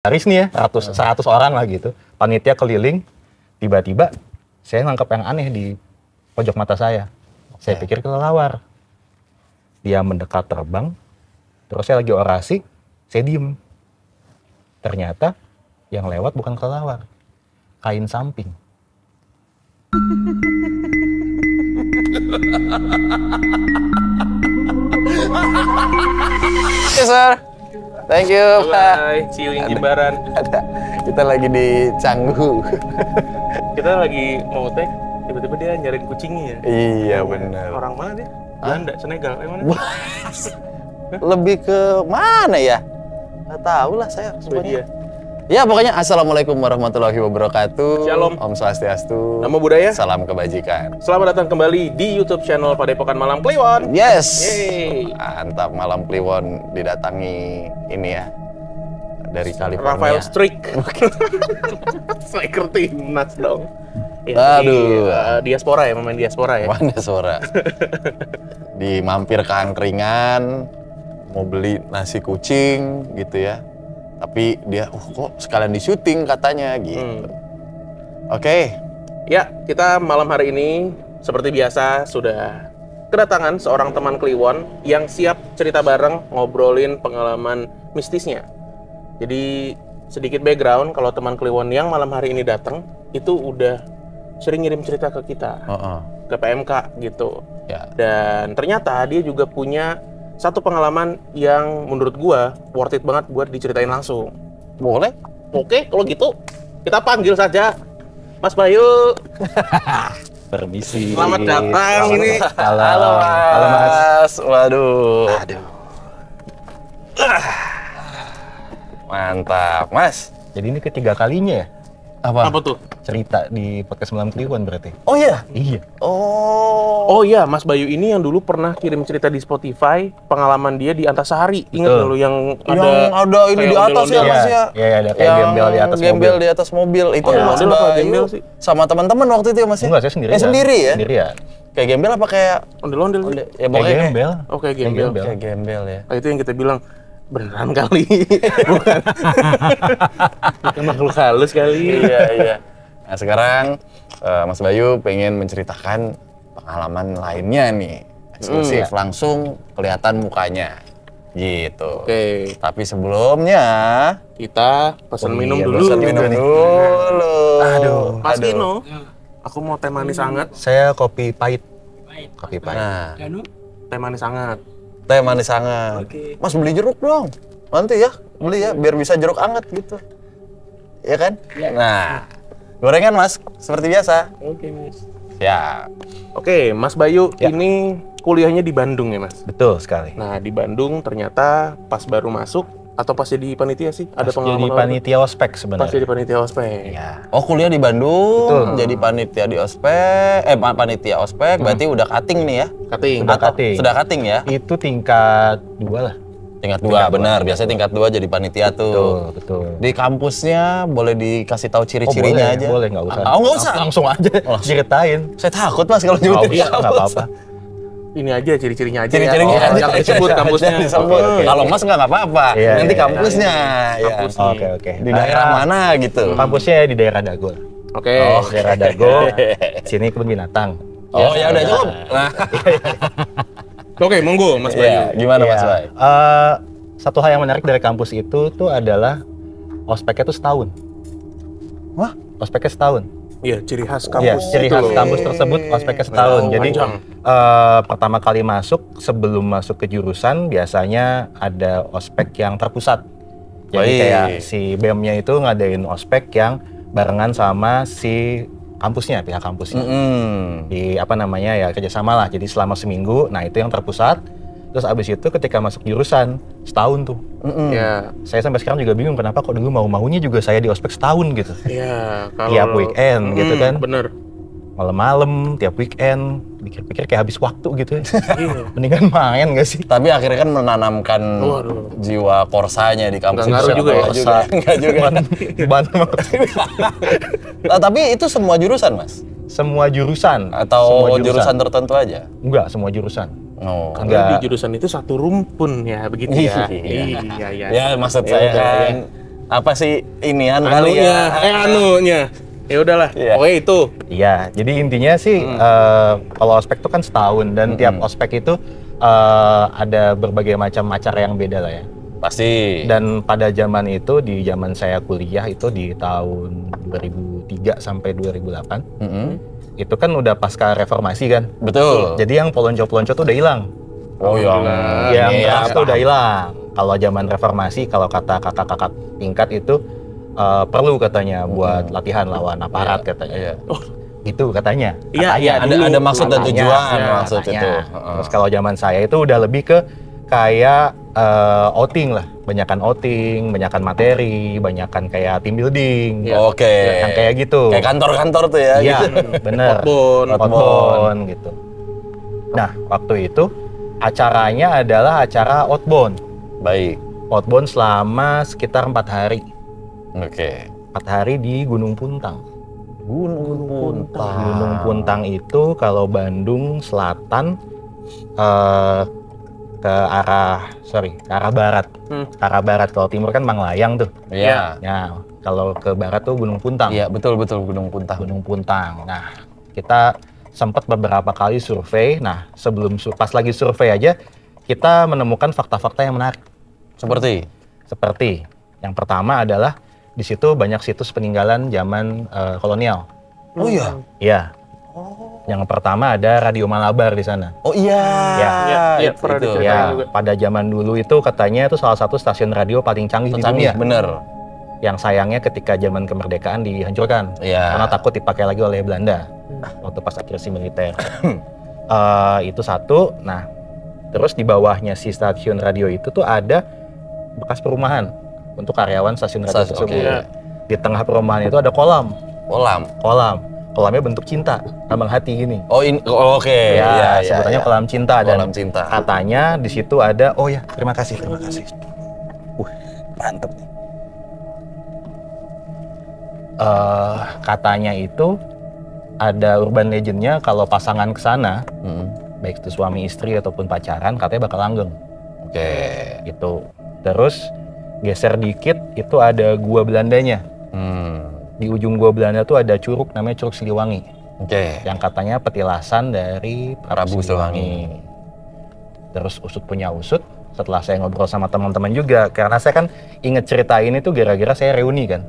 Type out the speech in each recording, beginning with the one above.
Haris nih ya, 100 orang lah gitu. Panitia keliling, tiba-tiba saya nangkep yang aneh di pojok mata saya. Saya pikir kelelawar. Dia mendekat terbang, terus saya lagi orasi, saya diem. Ternyata yang lewat bukan kelelawar, kain samping. Oke, sir. Thank you. Bye. See you in Jimbaran. Kita lagi di Canggu. Kita lagi mau tag, tiba-tiba dia nyariin kucingnya ya. Iya, benar. Orang mana dia? Belanda, Senegal. Mana? Lebih ke mana ya? Nggak tahu lah saya. Swedia. Ya pokoknya assalamualaikum warahmatullahi wabarakatuh. Shalom. Om Swastiastu. Namo Buddhaya. Salam kebajikan. Selamat datang kembali di YouTube channel Padepokan Malam Kliwon. Yes. Yeay. Mantap, Malam Kliwon didatangi ini ya dari California. Rafael Strik. Striker timnas dong. Aduh. Diaspora ya, pemain diaspora ya. Mana suara? Di mampir ke angkringan, mau beli nasi kucing gitu ya. Tapi dia, kok sekalian di syuting katanya gitu. Oke. Ya, kita malam hari ini seperti biasa sudah kedatangan seorang teman Kliwon yang siap cerita bareng, ngobrolin pengalaman mistisnya. Jadi sedikit background, kalau teman Kliwon yang malam hari ini datang itu udah sering ngirim cerita ke kita, ke PMK gitu. Ya. Dan ternyata dia juga punya satu pengalaman yang menurut gua worth it banget buat diceritain langsung. Boleh? Oke, kalau gitu kita panggil saja Mas Bayu. Permisi. Selamat datang ini. Halo, Halo Mas. Waduh. Aduh. Mantap, Mas. Jadi ini ketiga kalinya ya Apa tuh? cerita di podcast Malam Kliwon berarti? Oh iya. Iya. Oh iya, Mas Bayu ini yang dulu pernah kirim cerita di Spotify pengalaman dia di Antasari. Ingat Betul. nggak lu yang ada ini di atas ya, Mas ya. Iya, ada kayak gembel di atas gembel mobil. di atas mobil. Itu Oh, Mas gembel apa Bayu gembel sih? sama teman-teman waktu itu ya, Mas ya? Enggak, saya sendiri. Sendiri ya? Sendirian. Kayak gembel apa kayak ondel-ondel sih? ya Kayak pokoknya gembel. Oke, gembel. kayak gembel ya. Nah, itu yang kita bilang beneran kali. Bukan. Bukan makhluk halus kali. Iya. Nah sekarang Mas Bayu pengen menceritakan pengalaman lainnya nih, eksklusif langsung kelihatan mukanya, gitu. Oke, Tapi sebelumnya kita pesan minum dulu. pesan minum dulu. Aduh. Mas Kino, aku mau teh manis hangat. Saya kopi pahit. Kopi pahit. Nah, Teh manis hangat. teh manis hangat. Oke. Mas beli jeruk dong, nanti ya beli ya, biar bisa jeruk hangat gitu, ya kan? Nah, gorengan Mas, seperti biasa. Oke, Mas. Ya. Oke, Mas Bayu Ya. ini kuliahnya di Bandung ya, Mas? Betul sekali. Nah, di Bandung ternyata pas baru masuk atau pas jadi panitia sih? Ada Pas pengalaman jadi apa? panitia ospek Pas sebenarnya. jadi panitia ospek. Iya. Oh kuliah di Bandung, Betul. jadi panitia di ospek, panitia ospek, berarti udah cutting nih ya? Cutting. Udah Atau cutting. Sudah cutting ya? Itu tingkat 2 lah. Tingkat 2, benar. Biasanya tingkat 2 jadi panitia tuh. Betul. Di kampusnya boleh dikasih tahu ciri-cirinya aja? Boleh, nggak usah. Oh nggak usah? Langsung aja ceritain. Saya takut Mas kalau Nggak nyebutin usah, nggak apa-apa. Ini aja ciri-cirinya aja. Ciri-cirinya ya. aja. Jangan disebut kampusnya. Jangan disebut. Oke. Kalau Mas nggak apa-apa. Iya, Nanti iya, kampusnya. Ya. Kampusnya. Oke. Di daerah mana gitu? Kampusnya di daerah Dago. Oke. Oh. Daerah Dago, sini kebun binatang. Oh ya udah cukup. Nah, Oke, monggo Mas iya, Bayu. gimana Mas Iya. Bay? Satu hal yang menarik dari kampus itu tuh adalah ospeknya tuh setahun. Wah, Ospeknya setahun. Iya, ciri khas Iya, kampus. ciri itu khas loh. kampus tersebut ospeknya setahun. Oh, Jadi panjang. pertama kali masuk, sebelum masuk ke jurusan biasanya ada ospek yang terpusat. Jadi Baik. kayak si BEM-nya itu ngadain ospek yang barengan sama si kampusnya, pihak kampusnya. Di apa namanya ya, kerjasama lah. Jadi selama seminggu, nah itu yang terpusat. Terus abis itu ketika masuk jurusan setahun tuh. Iya. Saya sampai sekarang juga bingung kenapa kok dulu mau-maunya juga saya di ospek setahun gitu. Iya, kalau Tiap weekend gitu kan. Bener. Malam-malam, tiap weekend, pikir-pikir kayak habis waktu gitu ya. Iya. Mendingan main gak sih? Tapi akhirnya kan menanamkan Waduh. jiwa korsanya di kampus. Nggak ngaruh juga ya? Enggak juga. Ban Nah, tapi itu semua jurusan, Mas? semua jurusan. Atau Semua jurusan tertentu aja? Enggak, semua jurusan. Oh. Karena Enggak. di jurusan itu satu rumpun ya, begitu ya. Iya. Iya. Ya, maksud Ya saya udah, kan Apa sih inian kali ya? Anunya. Ya udahlah. Iya. Pokoknya itu. Iya, jadi intinya sih kalau ospek itu kan setahun dan tiap ospek itu ada berbagai macam acara yang beda lah ya. Pasti. Dan pada zaman itu, di zaman saya kuliah itu di tahun 2003 sampai 2008, itu kan udah pasca reformasi kan. Betul. Jadi yang pelonco-pelonco tuh udah hilang. Oh yang Yang tuh udah hilang. Kalau zaman reformasi, kalau kata kakak-kakak tingkat itu perlu katanya buat latihan lawan aparat katanya. Iya. Oh, Itu katanya. iya, Ada maksud dan Katanya. tujuan Ya, maksud katanya. itu. Terus kalau zaman saya itu udah lebih ke kayak outing lah, banyakan outing, banyakan materi, banyakan kayak team building. Oke. Yang kayak gitu. Kayak kantor-kantor tuh ya. Iya, Gitu. bener. Outbound gitu. Nah, waktu itu acaranya adalah acara outbound. Baik. Outbound selama sekitar 4 hari. Oke. 4 hari di Gunung Puntang. Gunung Puntang. Gunung Puntang itu kalau Bandung Selatan ke arah barat. Ke arah barat. Kalau timur kan Manglayang tuh. Iya. Ya, kalau ke barat tuh Gunung Puntang. Iya, betul Gunung Puntang. Gunung Puntang. Nah, kita sempat beberapa kali survei. Nah, pas lagi survei aja kita menemukan fakta-fakta yang menarik. Seperti yang pertama adalah di situ banyak situs peninggalan zaman kolonial. Oh iya. Iya. Yang pertama ada Radio Malabar di sana. Oh iya. Iya, pernah itu. diceritain Ya, juga. pada zaman dulu itu katanya itu salah satu stasiun radio paling canggih di dunia. Bener. Yang sayangnya ketika zaman kemerdekaan dihancurkan Iya. karena takut dipakai lagi oleh Belanda waktu pas agresi militer. Itu satu. Nah, terus di bawahnya si stasiun radio itu tuh ada bekas perumahan untuk karyawan stasiun radio tersebut. oke. Di tengah perumahan itu ada kolam. Kolam. Kolamnya bentuk cinta, lambang hati gini. Oh ini. Oke. Ya, Iya, sebutannya iya. kolam cinta dan Kolam cinta. katanya di situ ada. Oh ya, terima kasih. Mantep nih. Katanya itu ada urban legendnya kalau pasangan ke sana, baik itu suami istri ataupun pacaran, katanya bakal langgeng. Oke. Gitu. Terus geser dikit itu ada gua Belandanya. Di ujung gua Belanda tuh ada curug namanya Curug Siliwangi. Oke. Yang katanya petilasan dari Prabu Siliwangi. Terus usut punya usut, setelah saya ngobrol sama teman-teman juga, karena saya kan inget cerita ini tuh gara-gara saya reuni kan.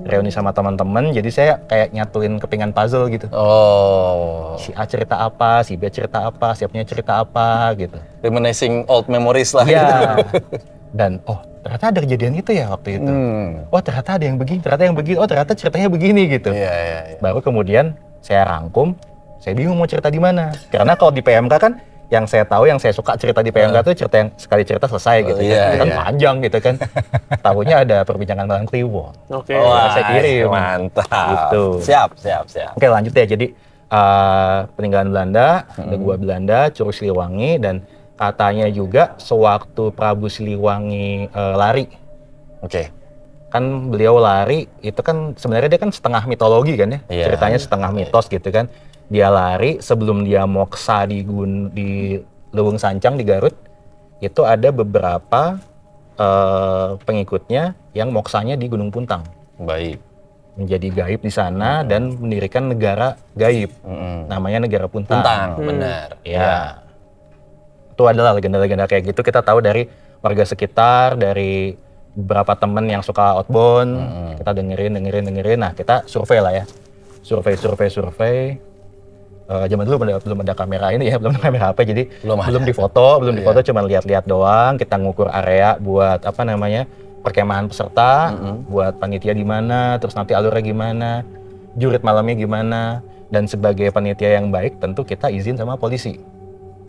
Reuni sama teman-teman, jadi saya kayak nyatuin kepingan puzzle gitu. Oh. Si A cerita apa, si B cerita apa, si A punya cerita apa gitu. Reminiscing old memories lah. Iya. Dan ternyata ada kejadian itu ya waktu itu. Oh ternyata ada yang begini, ternyata yang begini, oh ternyata ceritanya begini gitu. Iya. Baru kemudian saya rangkum, saya bingung mau cerita di mana. Karena kalau di PMK kan yang saya tahu, yang saya suka cerita di PMK tuh cerita yang sekali cerita selesai gitu. Kan panjang gitu kan. Tahunya ada perbincangan tentang Kliwon. Oke. Wah, saya kirim. mantap. Gitu. Siap. Oke lanjut ya. Jadi peninggalan Belanda, ada gua Belanda, Curug Siliwangi, dan katanya juga sewaktu Prabu Siliwangi lari. Oke. Kan beliau lari, itu kan sebenarnya dia kan setengah mitologi kan ya. Iya. Ceritanya setengah mitos gitu kan. Dia lari sebelum dia moksa di Leuweung Sancang di Garut. Itu ada beberapa pengikutnya yang moksanya di Gunung Puntang. Baik. Menjadi gaib di sana dan mendirikan negara gaib. Namanya Negara Puntang. Benar. Ya. Itu adalah legenda-legenda kayak gitu kita tahu dari warga sekitar, dari beberapa temen yang suka outbound. Kita dengerin. Nah, kita survei lah ya. Survei. Zaman dulu belum ada kamera ini ya, belum ada kamera HP, jadi belum difoto, cuma lihat-lihat doang. Kita ngukur area buat perkemahan peserta, buat panitia di mana, terus nanti alurnya gimana, jurit malamnya gimana, dan sebagai panitia yang baik tentu kita izin sama polisi.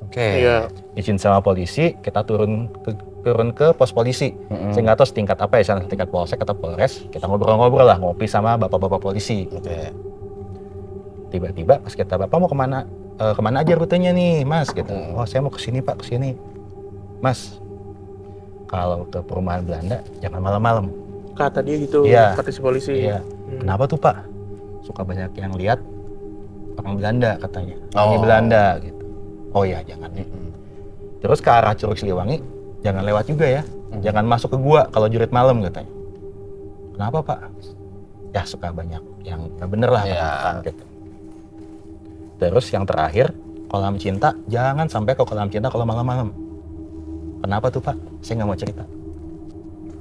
Oke. Iya. Izin sama polisi, kita turun ke pos polisi. Saya nggak tahu setingkat apa ya, setingkat polsek atau polres. Kita ngobrol-ngobrol lah, ngopi sama bapak-bapak polisi. Oke. Tiba-tiba pas kita, bapak mau kemana? Kemana aja rutenya nih, mas? Gitu. Oh, saya mau kesini pak, kesini. Mas, kalau ke perumahan Belanda jangan malam-malam. Kata dia gitu, Iya. kata si polisi. Iya. Kenapa tuh pak? Suka banyak yang lihat orang Belanda katanya. Ini Belanda gitu. Oh ya, jangan. Terus ke arah Curug Siliwangi, jangan lewat juga ya. Jangan masuk ke gua kalau jurit malam katanya. Kenapa Pak? Ya suka banyak yang nggak bener lah gitu. Terus yang terakhir, kolam cinta jangan sampai ke kolam cinta kalau malam-malam. Kenapa tuh Pak? Saya nggak mau cerita.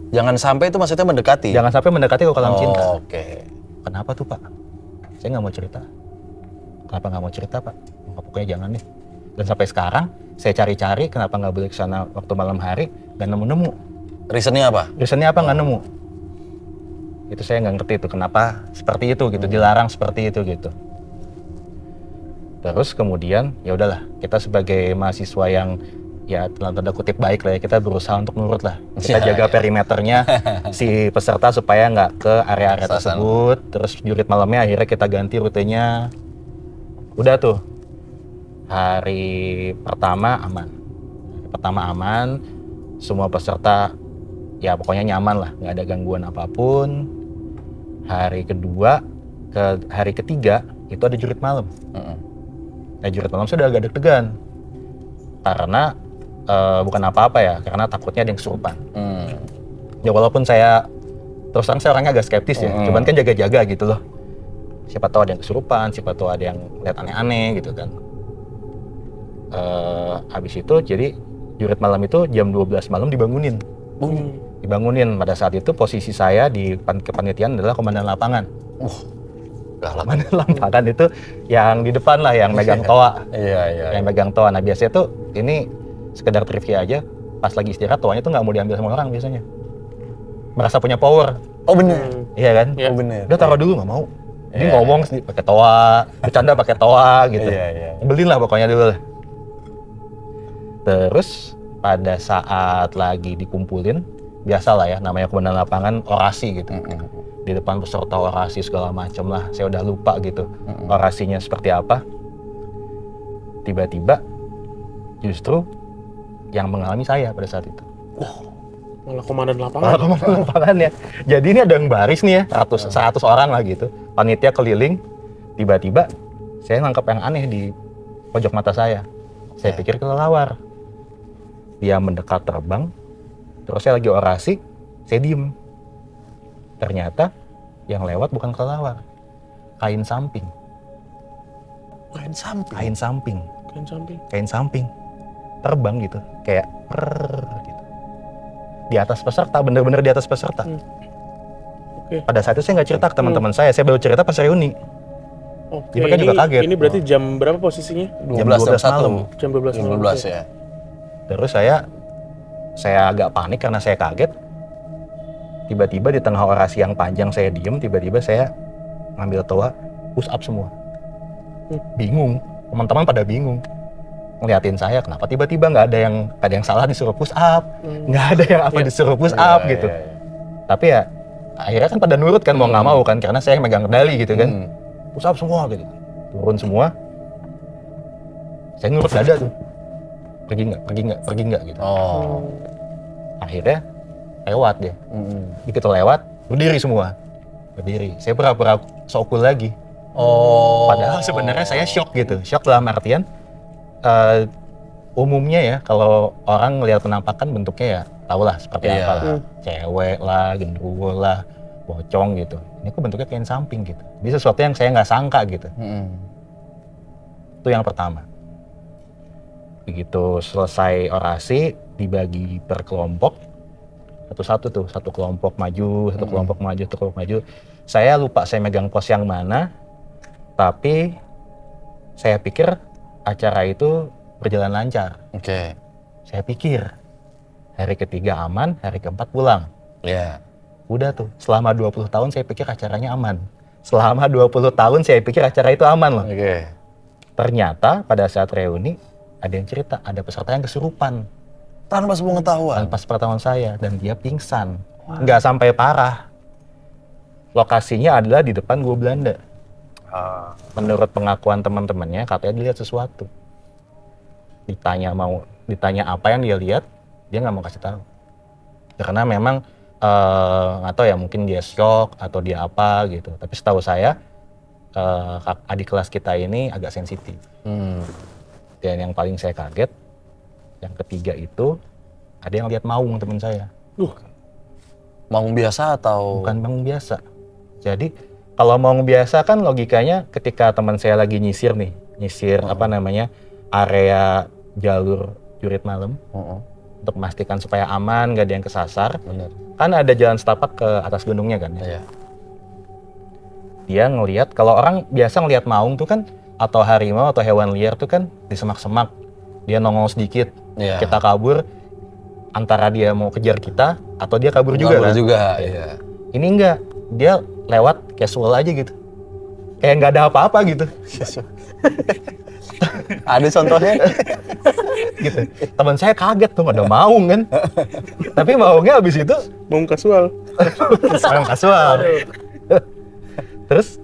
Jangan sampai itu maksudnya mendekati? Jangan sampai mendekati ke kolam cinta. Oke. Kenapa tuh Pak? Saya nggak mau cerita. Kenapa nggak mau cerita Pak? Pokoknya jangan deh. Dan sampai sekarang saya cari-cari kenapa nggak boleh ke sana waktu malam hari, nggak nemu-nemu. Reasonnya apa? Reasonnya apa nggak nemu? Itu saya nggak ngerti itu kenapa seperti itu gitu, dilarang seperti itu gitu. Terus kemudian ya udahlah, kita sebagai mahasiswa yang ya dalam tanda kutip baik lah ya, kita berusaha untuk nurut lah. Kita jaga perimeternya si peserta supaya nggak ke area-area tersebut. Terus jurit malamnya akhirnya kita ganti rutenya. Udah tuh, hari pertama aman. Hari pertama aman, semua peserta ya pokoknya nyaman lah, nggak ada gangguan apapun. Hari kedua ke hari ketiga itu ada jurit malam. Nah jurit malam sudah agak deg-degan karena bukan apa-apa ya, karena takutnya ada yang kesurupan. Ya walaupun saya terus terang saya orangnya agak skeptis ya, cuman kan jaga-jaga gitu loh. Siapa tahu ada yang kesurupan, siapa tahu ada yang lihat aneh-aneh gitu kan. Habis itu jadi jurit malam itu jam 12 malam dibangunin. Dibangunin. Pada saat itu posisi saya di kepanitiaan adalah komandan lapangan. Komandan lapangan itu yang di depan lah, yang megang toa. Yang megang toa. Nah biasanya tuh ini sekedar trivia aja, pas lagi istirahat toanya tuh nggak mau diambil sama orang biasanya. Merasa punya power. Oh bener? Iya kan? Oh bener. Udah taruh dulu, nggak mau. Ini ngomong pakai toa, bercanda pakai toa gitu. Beliin lah pokoknya dulu lah. Terus pada saat lagi dikumpulin, biasa lah ya, namanya komandan lapangan orasi gitu. Di depan peserta orasi segala macam lah, saya udah lupa gitu orasinya seperti apa. Tiba-tiba justru yang mengalami saya pada saat itu. Malah komandan lapangan. Malah komandan lapangan ya. Jadi ini ada yang baris nih ya, 100 orang lah gitu. Panitia keliling, tiba-tiba saya nangkep yang aneh di pojok mata saya. Saya pikir kelelawar. Dia mendekat terbang, terus saya lagi orasi, saya diem. Ternyata yang lewat bukan kelelawar, kain samping. Kain samping? Kain samping. Kain samping? Kain samping. Terbang gitu, kayak gitu. Di atas peserta, bener-bener di atas peserta. Pada saat itu saya nggak cerita ke teman-teman saya baru cerita pas reuni. Mereka juga kaget. Ini berarti jam berapa posisinya? Jam 12 malam. Jam 12 malam. 12 ya. Terus saya agak panik karena saya kaget. Tiba-tiba di tengah orasi yang panjang saya diem, tiba-tiba saya ngambil toa, push up semua. Bingung, teman-teman pada bingung. Ngeliatin saya, kenapa tiba-tiba nggak ada yang salah disuruh push up, nggak ada yang apa disuruh push up gitu. Tapi ya akhirnya kan pada nurut kan, mau nggak mau kan, karena saya yang megang kendali gitu kan. Push up semua gitu, turun semua. Saya nurut dada tuh, pergi nggak gitu. Akhirnya lewat dia. Begitu lewat, berdiri semua. Berdiri. Saya pura-pura sok cool lagi. Padahal sebenarnya saya shock gitu. Shock dalam artian umumnya ya kalau orang ngelihat penampakan bentuknya ya tahulah seperti apa lah. Cewek lah, genderuwo lah, pocong gitu. Ini kok bentuknya kain samping gitu. Ini sesuatu yang saya nggak sangka gitu. Itu yang pertama. Begitu selesai orasi, dibagi per kelompok. Satu-satu tuh, satu kelompok maju, satu kelompok maju, satu kelompok maju. Saya lupa saya megang pos yang mana, tapi saya pikir acara itu berjalan lancar. Saya pikir hari ketiga aman, hari keempat pulang. Udah tuh, selama 20 tahun saya pikir acaranya aman. Selama 20 tahun saya pikir acara itu aman loh. Ternyata pada saat reuni, ada yang cerita, ada peserta yang kesurupan. Tanpa sepengetahuan? Tanpa sepengetahuan saya, dan dia pingsan. Nggak sampai parah. Lokasinya adalah di depan Gua Belanda. Menurut pengakuan teman-temannya, katanya dia lihat sesuatu. Ditanya apa yang dia lihat, dia nggak mau kasih tahu. Karena memang nggak tahu ya, mungkin dia shock atau dia apa gitu. Tapi setahu saya adik kelas kita ini agak sensitif. Dan yang paling saya kaget, yang ketiga itu ada yang lihat maung teman saya. Maung biasa atau? Bukan maung biasa. Jadi kalau maung biasa kan logikanya ketika teman saya lagi nyisir apa namanya area jalur jurit malam untuk memastikan supaya aman, nggak ada yang kesasar. Bener. Kan ada jalan setapak ke atas gunungnya kan. Iya. Dia ngelihat kalau orang biasa ngelihat maung tuh kan atau harimau atau hewan liar tuh kan di semak-semak. Dia nongol sedikit, Iya. kita kabur antara dia mau kejar kita atau dia kabur juga kan. Iya. Ini enggak, dia lewat casual aja gitu. Kayak nggak ada apa-apa gitu. Ada contohnya? Gitu. Teman saya kaget tuh ada maung kan. Tapi maungnya abis itu Maung kasual. maung kasual. Terus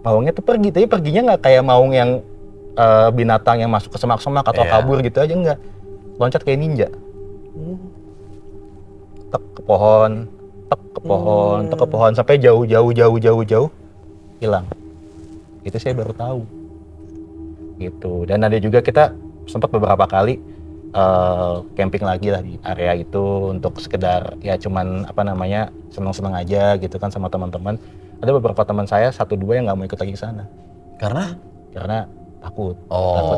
maungnya tuh pergi, tapi perginya nggak kayak maung yang binatang yang masuk ke semak-semak atau Iya. kabur gitu aja, enggak. Loncat kayak ninja. Tek ke pohon, tek ke pohon, tek ke pohon sampai jauh hilang. Itu saya baru tahu. Gitu. Dan ada juga kita sempat beberapa kali camping lagi lah di area itu untuk sekedar ya cuman apa namanya seneng-seneng aja gitu kan sama teman-teman. Ada beberapa teman saya 1-2 yang nggak mau ikut lagi ke sana karena takut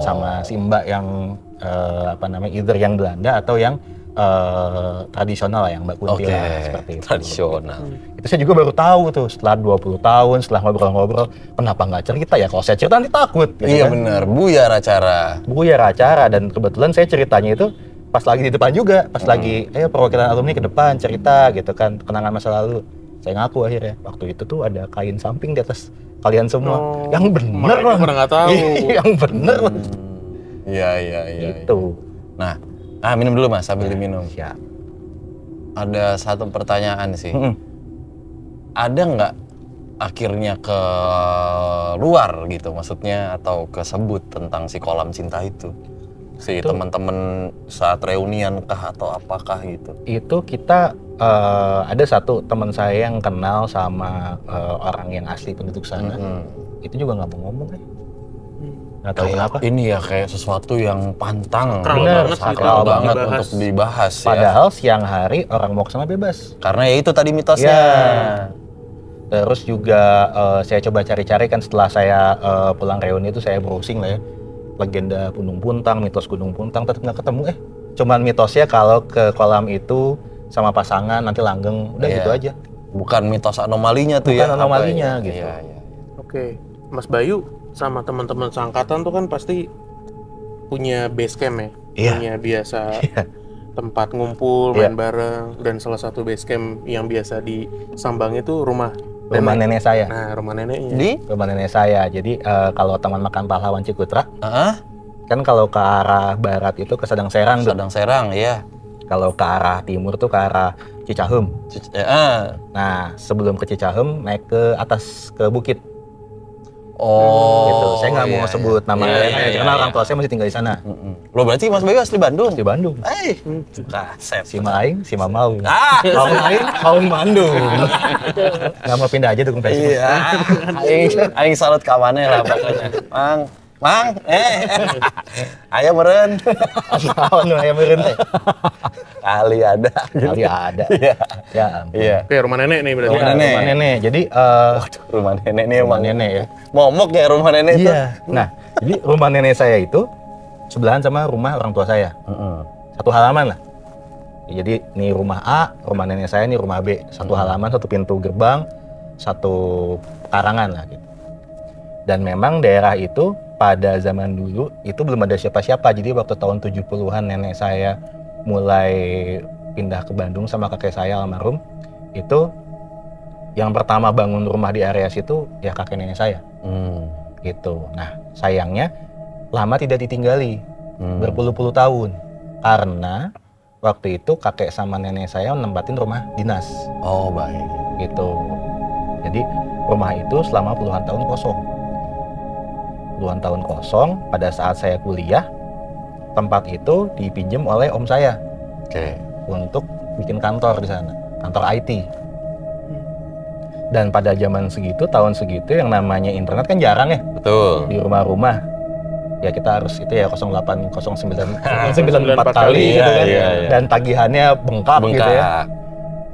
sama si mbak yang apa namanya either yang Belanda atau yang tradisional lah, yang Mbak Kunti lah, seperti itu. Tradisional. Itu saya juga baru tahu tuh setelah 20 tahun setelah ngobrol-ngobrol, kenapa nggak cerita ya, kalau saya cerita nanti takut gitu. Iya kan. bener, buyar acara. Dan kebetulan saya ceritanya itu pas lagi di depan juga, pas lagi perwakilan alumni ke depan cerita gitu kan, kenangan masa lalu. Saya ngaku akhirnya, waktu itu tuh ada kain samping di atas kalian semua. Yang bener Mereka pernah nggak tahu. Yang bener Iya. Itu. Nah, minum dulu Mas, sambil diminum. Siap. Ada satu pertanyaan sih. Ada nggak akhirnya ke luar gitu, maksudnya atau kesebut tentang si kolam cinta itu? Si teman-teman saat reunian kah atau apakah gitu? Itu kita ada satu teman saya yang kenal sama orang yang asli penduduk sana. Itu juga nggak mau ngomong kan. Nggak tahu kenapa. Ini ya kayak sesuatu yang pantang, sakral banget untuk dibahas. Padahal siang hari orang mau kesana bebas. Karena ya itu tadi mitosnya. Ya. Terus juga saya coba cari-cari kan setelah saya pulang reuni itu saya browsing lah ya. Legenda Gunung Puntang, mitos Gunung Puntang, tetap nggak ketemu. Cuman mitosnya kalau ke kolam itu sama pasangan nanti langgeng, udah gitu aja. Bukan mitos anomalinya tuh Bukan ya. anomalinya gitu. Iya. Oke, Mas Bayu sama teman-teman seangkatan tuh kan pasti punya base camp ya, punya biasa tempat ngumpul, main bareng, dan salah satu base camp yang biasa disambangi itu rumah nenek saya. Nah, rumah neneknya. Di? Rumah nenek saya. Jadi kalau Taman Makan Pahlawan Cikutra, kan kalau ke arah barat itu ke Sadang Serang. Sadang Serang, iya. Kalau ke arah timur tuh ke arah Cicahem. Nah, sebelum ke Cicahem naik ke atas ke bukit. Gitu. Saya nggak mau sebut nama karena orang tua saya masih tinggal di sana. Lo berarti Mas Bayu asli Bandung? Di Bandung. Kaset. Si Maing, si Mamau. Maung Maing, Maung Bandung. Nggak mau pindah aja dukung Facebook. Iya. Aing salut kawannya lah pokoknya. Mang, aya meureun. Naon nu aya meureun teh? Kali ada. Ya. Iya. Oke, rumah nenek nih berarti. Rumah nenek. Rumah nenek. Jadi Rumah nenek nih rumah emang nenek ya. momok ya rumah nenek itu. Iya. Nah, jadi rumah nenek saya itu sebelahan sama rumah orang tua saya. Satu halaman lah. Jadi ini rumah A, rumah nenek saya, ini rumah B. Satu halaman, satu pintu gerbang, satu karangan lah gitu. Dan memang daerah itu pada zaman dulu itu belum ada siapa-siapa. Jadi waktu tahun 70-an nenek saya mulai pindah ke Bandung sama kakek saya almarhum. Itu yang pertama bangun rumah di area situ ya kakek nenek saya. Gitu. Nah, sayangnya lama tidak ditinggali. Berpuluh-puluh tahun. Karena waktu itu kakek sama nenek saya nempatin rumah dinas. Oh, baik. Gitu. Jadi rumah itu selama puluhan tahun kosong. Pada saat saya kuliah, tempat itu dipinjam oleh om saya. Untuk bikin kantor di sana, kantor IT. Dan pada zaman segitu, tahun segitu yang namanya internet kan jarang ya. Betul. Di rumah-rumah. Ya kita harus itu ya 0809 94 kali gitu kan. Dan tagihannya bengkak gitu ya.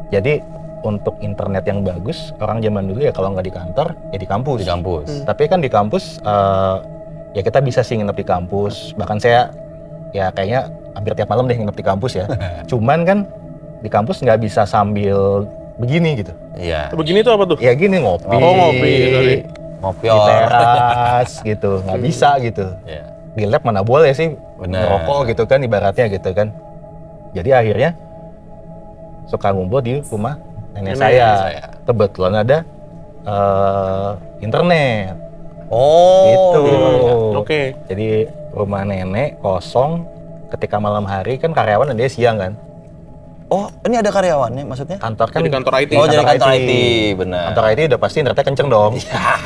Jadi untuk internet yang bagus, orang zaman dulu ya kalau nggak di kantor, ya di kampus. Di kampus. Tapi kan di kampus, ya kita bisa sih nginep di kampus. Bahkan saya, ya kayaknya hampir tiap malam deh nginep di kampus ya. Cuman kan di kampus nggak bisa sambil begini gitu. Iya. Begini tuh apa tuh? Ya gini ngopi. Oh, ngopi, sorry. Ngopi Di teras gitu, nggak bisa gitu. Iya. Di lab mana boleh sih Bener. ngerokok gitu kan ibaratnya gitu kan. Jadi akhirnya suka ngumpul di rumah nenek saya. Kebetulan ada internet. Oh. Gitu. Oke. Jadi rumah nenek kosong ketika malam hari kan karyawan ada siang kan. Oh, ini ada karyawannya maksudnya? Kantor kan Di kantor IT. Oh, jadi kantor IT, benar. Kantor IT udah pasti internetnya kenceng dong.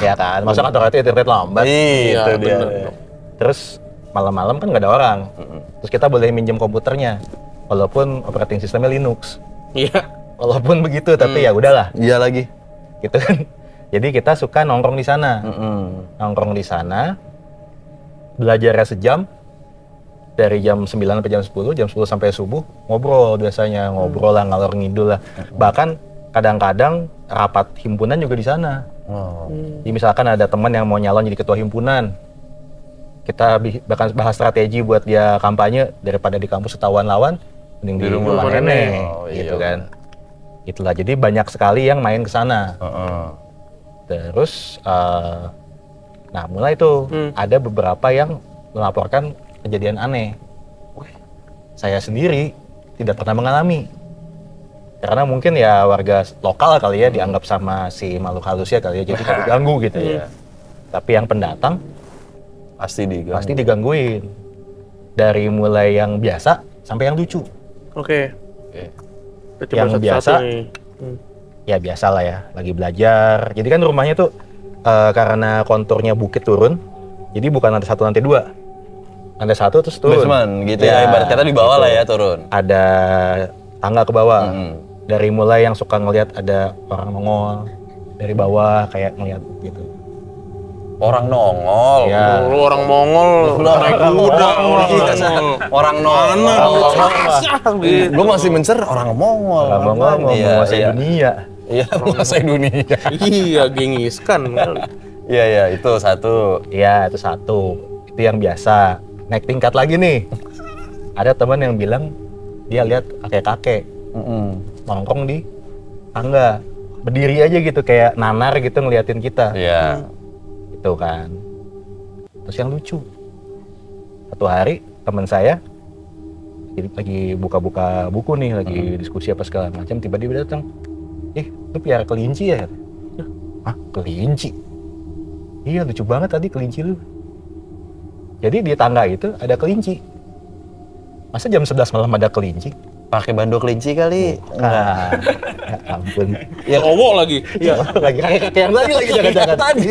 Ya kan. Masa kantor IT internet lambat. Itu Iya, dia. bener. Terus malam-malam kan nggak ada orang. Terus kita boleh minjem komputernya. Walaupun operating sistemnya Linux. Iya. Walaupun begitu, tapi ya udahlah. Iya lagi. Gitu kan. Jadi kita suka nongkrong di sana. Mm-mm. Nongkrong di sana. Belajarnya sejam. Dari jam 9 sampai jam 10 sampai subuh ngobrol biasanya. Ngobrol lah, ngalor ngidul lah. Bahkan kadang-kadang rapat himpunan juga di sana. Oh. Jadi misalkan ada teman yang mau nyalon jadi ketua himpunan, kita bahkan bahas strategi buat dia kampanye daripada di kampus ketahuan lawan, mending di rumah nenek, Oh, iya. gitu kan. Itulah, jadi banyak sekali yang main ke sana. Heeh. Terus, nah mulai tuh ada beberapa yang melaporkan kejadian aneh. Saya sendiri tidak pernah mengalami. Karena mungkin ya warga lokal kali ya dianggap sama si makhluk halusnya kali ya, jadi nggak diganggu gitu ya. Tapi yang pendatang Pasti diganggu. pasti digangguin. Dari mulai yang biasa sampai yang lucu. Oke. Oke. Kita coba Yang satu-satu biasa. nih. Ya biasa lah ya, lagi belajar. Jadi kan rumahnya tuh karena konturnya bukit turun, jadi bukan lantai 1, lantai 2. Lantai 1 terus turun. Basement gitu ya. Ibarat kata di bawah lah ya turun. Ada tangga ke bawah. Mm-mm. Dari mulai yang suka ngelihat ada orang nongol dari bawah kayak ngeliat gitu. Orang nongol. Ya. Lu orang Mongol, naik kuda, orang Mongol. Orang nongol. Gue masih mencer orang Mongol. Orang nongol mau menguasai dunia. Iya, menguasai dunia. Iya, gengiskan. Iya, iya, itu satu. Iya, itu satu. Itu yang biasa. Naik tingkat lagi nih. Ada teman yang bilang dia lihat kakek-kakek nongkrong di tangga. Berdiri aja gitu kayak nanar gitu ngeliatin kita. Iya. Itu kan. Terus yang lucu. Satu hari teman saya lagi buka-buka buku nih, lagi diskusi apa segala macam, tiba-tiba datang. Lu piara kelinci ya? Hah, kelinci? Iya, lucu banget tadi kelinci lu. Jadi di tangga itu ada kelinci. Masa jam 11 malam ada kelinci? Pakai bando kelinci kali. Nah, ya ampun. Ya cowok lagi. Iya, lagi kakek-kakek yang tadi lagi jangan-jangan. Tadi.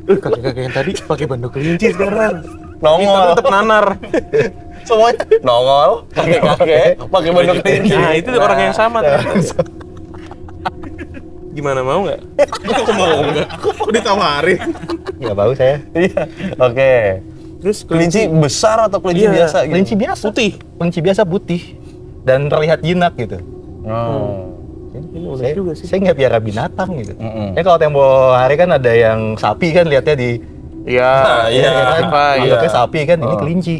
Kakek-kakek yang tadi pakai bando kelinci sekarang. Nongol. Tetap nanar. Semuanya nongol, kakek-kakek, pakai bando kelinci. Nah, itu orang yang sama tuh. Gimana, mau nggak? Kok mau nggak? Kok ditawarin? Nggak bau saya. Iya. Oke. Terus Kelinci besar atau kelinci Iya, biasa gitu? Kelinci biasa. putih. Kelinci biasa putih. Dan terlihat jinak gitu. Oh. Saya, juga sih. saya nggak piara binatang gitu. Mm-mm. Ya kalau tempo hari kan ada yang sapi kan lihatnya di Iya, iya, kan, iya. anggapnya sapi kan, ini kelinci.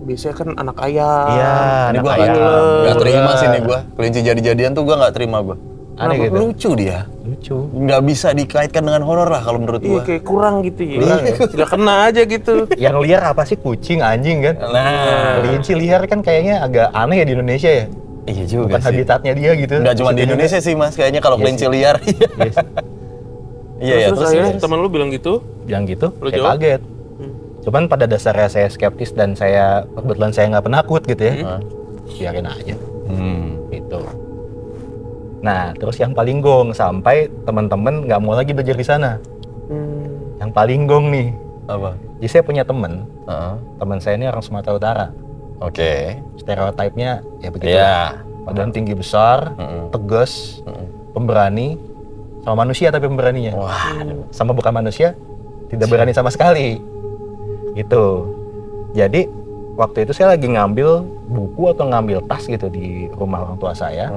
Biasanya kan anak ayam. Iya, Ini anak gua ayam. nggak terima Iya. sih nih gua. Kelinci jadi-jadian tuh gua nggak terima gua. Aneh gitu. Lucu dia. Lucu. Nggak bisa dikaitkan dengan horor lah kalau menurut Iya, gua. kayak kurang gitu ya. Kurang ya? Nggak kena aja gitu. Yang liar apa sih? Kucing, anjing kan? Nah, Kelinci liar kan kayaknya agak aneh ya di Indonesia ya. iya juga Bukan sih. habitatnya dia gitu. Nggak cuma di Indonesia sih mas, kayaknya kalau Iya kelinci sih. liar. Yes. Iya ya, Terus akhirnya teman lu bilang gitu. Yang gitu, Lu saya jawab? kaget. Cuman pada dasarnya saya skeptis dan saya kebetulan saya nggak penakut gitu ya. Biarin aja. Gitu. Nah, terus yang paling gong sampai teman-teman nggak mau lagi belajar di sana. Yang paling gong nih. Apa? Jadi saya punya teman. Heeh. Teman saya ini orang Sumatera Utara. Oke. Stereotipnya ya begitu. Iya. Badan tinggi besar, tegas, pemberani, sama manusia tapi pemberaninya. Wah. Sama bukan manusia, tidak berani sama sekali. Gitu. Jadi waktu itu saya lagi ngambil buku atau ngambil tas gitu di rumah orang tua saya.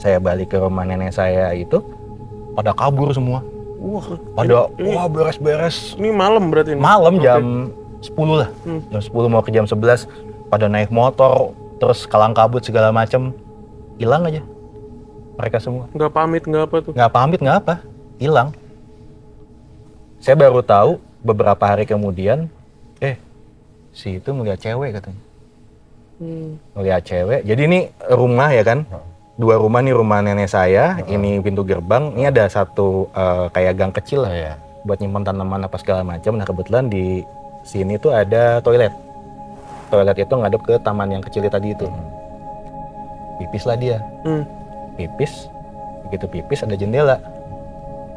saya balik ke rumah nenek saya itu pada kabur semua. Wah, beres-beres. Ini malam berarti ini? Malam jam 10 lah. Jam 10 mau ke jam 11 pada naik motor, terus kalang kabut segala macem. Hilang aja. Mereka semua. Nggak pamit, nggak apa tuh? Nggak pamit, nggak apa. Hilang. Saya baru tahu beberapa hari kemudian, si itu melihat cewek katanya. Melihat cewek. Jadi ini rumah ya kan? 2 rumah nih, rumah nenek saya, ini pintu gerbang, ini ada satu kayak gang kecil lah buat nyimpan tanaman apa segala macam. Nah kebetulan di sini tuh ada toilet. Toilet itu ngadep ke taman yang kecil tadi itu. Pipis lah dia. Pipis, begitu pipis ada jendela.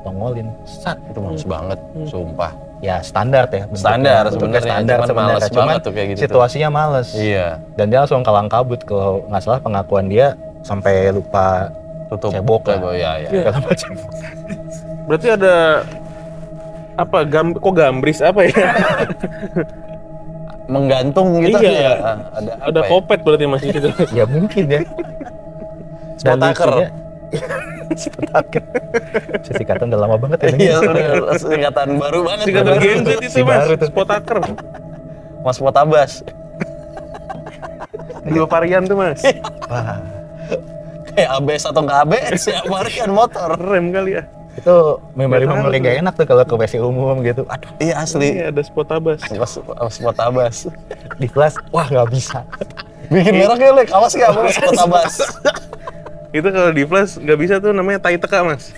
Tongolin, sat. Itu males banget, sumpah. Ya standar ya. Standar bentuknya sebenarnya, standar cuman sebenarnya. males Cuman banget tuh kayak gitu situasinya males. Iya. Dan dia langsung kalang kabut, kalau nggak salah pengakuan dia sampai lupa Tutup cebok lah. Iya. Segala macam. Berarti ada apa? Kok gambris apa ya? Menggantung gitu Iya. ya. Ada apa ya? kopet berarti masih gitu. Ya mungkin ya. Spotaker. Spotaker. Singkatan udah lama banget ya. Iya, udah singkatan baru banget. Singkatan Gen Z itu Si mas, baru tuh. spotaker. Mas Potabas. 2 varian tuh mas. Wah, Kayak ABS atau nggak ABS ya, varian motor. Rem kali ya. itu memori-memori gak enak tuh kalau ke WC umum gitu. Aduh, Iya asli. Iya ada spotabas. Mas Potabas. di kelas, wah nggak bisa. Bikin merek ya, Lek. Awas nggak Mas Potabas. Itu kalau di flash nggak bisa tuh, namanya tai teka mas.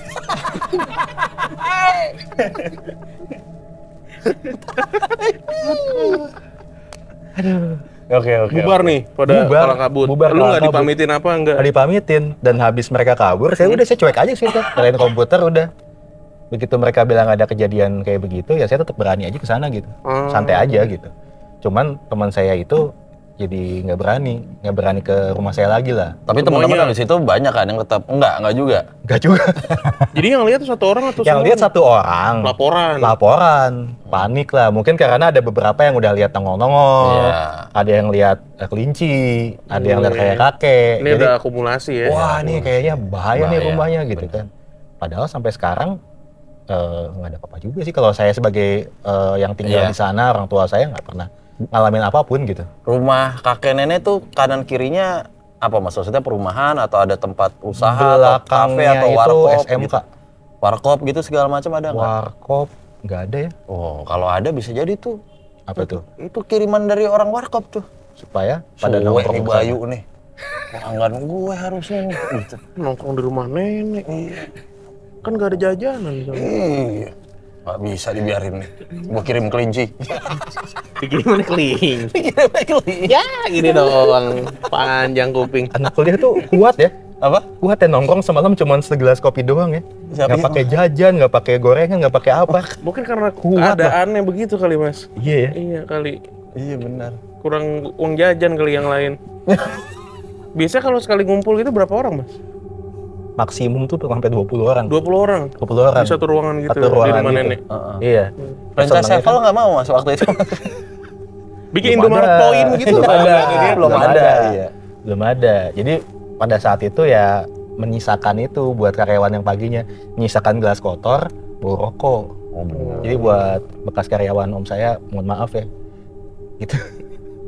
Oke. Bubar nih pada Bubar. kalang kabut. Bubar, Lu kalang nggak kabut. dipamitin apa enggak? Nggak dipamitin, dan habis mereka kabur, saya cuek aja sih tuh. Nyalain komputer udah. Begitu mereka bilang ada kejadian kayak begitu, ya saya tetap berani aja ke sana gitu. Santai aja gitu. Cuman teman saya itu jadi nggak berani ke rumah saya lagi lah. Tapi teman-teman di situ banyak kan yang tetap enggak juga. Nggak juga. Jadi yang lihat tuh 1 orang atau Yang semua? lihat 1 orang. Laporan. Panik lah. Mungkin karena ada beberapa yang udah lihat nongol-nongol. Iya. Ada yang lihat kelinci, ada yang lihat kayak kakek. Ini Jadi, ada akumulasi ya. wah nih kayaknya bahaya nih Bahaya, rumahnya gitu kan. Padahal sampai sekarang nggak ada apa-apa juga sih. Kalau saya sebagai yang tinggal Iya. di sana, orang tua saya nggak pernah ngalamin apapun gitu. Rumah kakek nenek tuh kanan kirinya apa Mas? Maksudnya perumahan atau ada tempat usaha atau kafe Belakangnya atau itu warkop SMK. gitu? Warkop gitu segala macam ada nggak? Warkop nggak ada ya? Oh, kalau ada bisa jadi tuh. Apa tuh? Itu kiriman dari orang warkop tuh. Supaya pada Suwe nongkrong nih ke sana. Bayu nih. Pelanggan gue harusnya nih. Gitu. Nongkrong di rumah nenek. Kan nggak ada jajanan di sana. Iya. Nggak bisa dibiarin nih. Gue kirim kelinci. Dikirimin keling. Kirim kelinci. Ya gini doang. Panjang kuping. Anak kuliah tuh kuat ya. Apa? Kuat ya, nongkrong semalam cuma segelas kopi doang ya. Siapa Nggak yang pakai jajan, nggak pakai gorengan, nggak pakai apa. Mungkin karena Kuat keadaannya begitu kali mas. Iya ya. Iya kali. Iya benar. Kurang uang jajan kali yang lain. Biasanya kalau sekali ngumpul gitu berapa orang mas? Maksimum tuh sampai 20 orang. 20 orang? 20 orang. Di satu ruangan gitu Satu di ruangan rumah gitu. nenek. Iya. Franchise Senangnya Sevel nggak mau Mas waktu itu. Bikin Belum Indomaret ada. poin gitu. Belum nggak ada. Ini belum ada. Iya. Belum ada. Jadi pada saat itu ya menyisakan itu buat karyawan yang paginya, menyisakan gelas kotor, bau rokok. Oh benar. Jadi buat bekas karyawan om saya, mohon maaf ya. Gitu.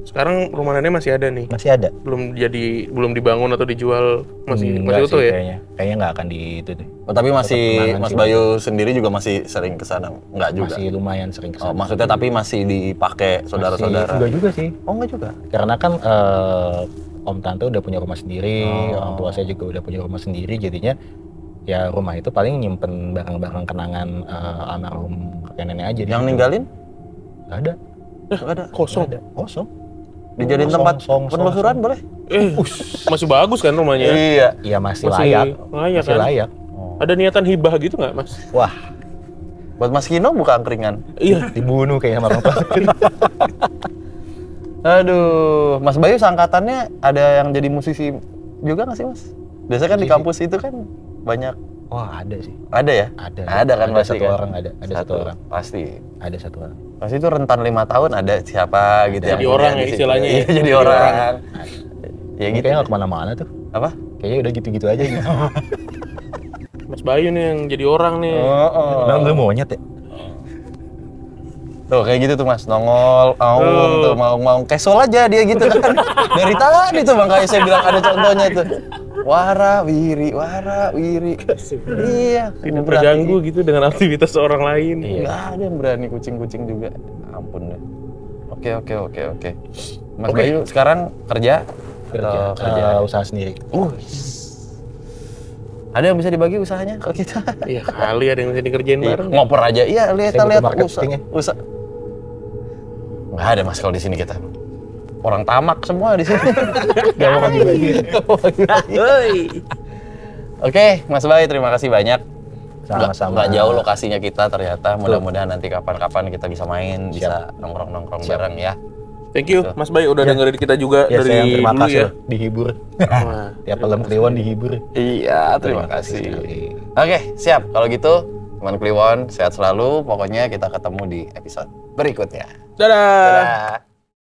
Sekarang rumah nenek masih ada nih. Masih ada. Belum dibangun atau dijual, masih Enggak utuh sih, ya? Kayaknya nggak akan di itu deh. Oh, tapi masih kenangan Mas sih. Bayu sendiri juga masih sering ke sana? Enggak juga. Masih lumayan sering Oh, kesana. maksudnya tapi masih dipakai saudara-saudara. Enggak juga sih. Oh, enggak juga. Karena kan om tante udah punya rumah sendiri, orang tua saya juga udah punya rumah sendiri, jadinya ya rumah itu paling nyimpen barang-barang kenangan almarhum kakek nenek aja. Yang ninggalin? Nggak ada. Enggak ada. Kosong. Nggak ada. Kosong. Dijadiin Kosong, tempat kosong, penelusuran boleh? Masih bagus kan rumahnya? Iya. Iya masih Masih layak. layak Masih kan? layak. Ada niatan hibah gitu nggak mas? Wah, Buat Mas Kino buka angkringan. Iya. dibunuh kayaknya sama orang tua. Aduh, Mas Bayu seangkatannya ada yang jadi musisi juga nggak sih Mas? Biasanya kan di Musisi. kampus itu kan banyak. Wah, ada sih. Ada ya? Ada. Ada kan pasti satu kan? orang, ada satu orang. Pasti. Ada satu orang. Pasti itu rentan 5 tahun ada siapa gitu Jadi yang orang kuliah ya di situ. istilahnya ya. Iya, jadi Jadi orang. orang. Ya Ini gitu. kayaknya nggak kemana-mana tuh. Apa? kayaknya udah gitu-gitu aja gitu. Mas Bayu nih yang jadi orang nih. Nah, lu monyet ya? Tuh kayak gitu tuh Mas, nongol, tuh mau casual aja dia gitu kan. Dari tadi tuh makanya saya bilang ada contohnya tuh. Wara, wiri. Iya, Tidak terganggu gitu dengan aktivitas orang lain. Nggak ada yang berani kucing-kucing juga. Ampun deh. Oke. Mas Oke. Bayu sekarang kerja? Kerja usaha sendiri. Ada yang bisa dibagi usahanya ke kita? Iya kali ada yang bisa dikerjain bareng. Ngoper aja. Iya, Saya lihat butuh marketingnya. usaha. Nggak ada Mas kalau di sini kita. Orang tamak semua di sini. Gak mau bagi-bagi. Oke, Mas Bayu terima kasih banyak. Sama-sama. Nggak jauh lokasinya kita ternyata. Mudah-mudahan nanti kapan-kapan kita bisa main, bisa nongkrong-nongkrong bareng ya. Thank you Mas Bayu udah dengerin kita juga Ya, dari saya yang terima dulu kasih ya. loh, dihibur. Wah, Tiap malam Kliwon dihibur. Iya, terima kasih. Oke, siap. Kalau gitu, teman Kliwon, sehat selalu. Pokoknya kita ketemu di episode berikutnya. Dadah. Dadah.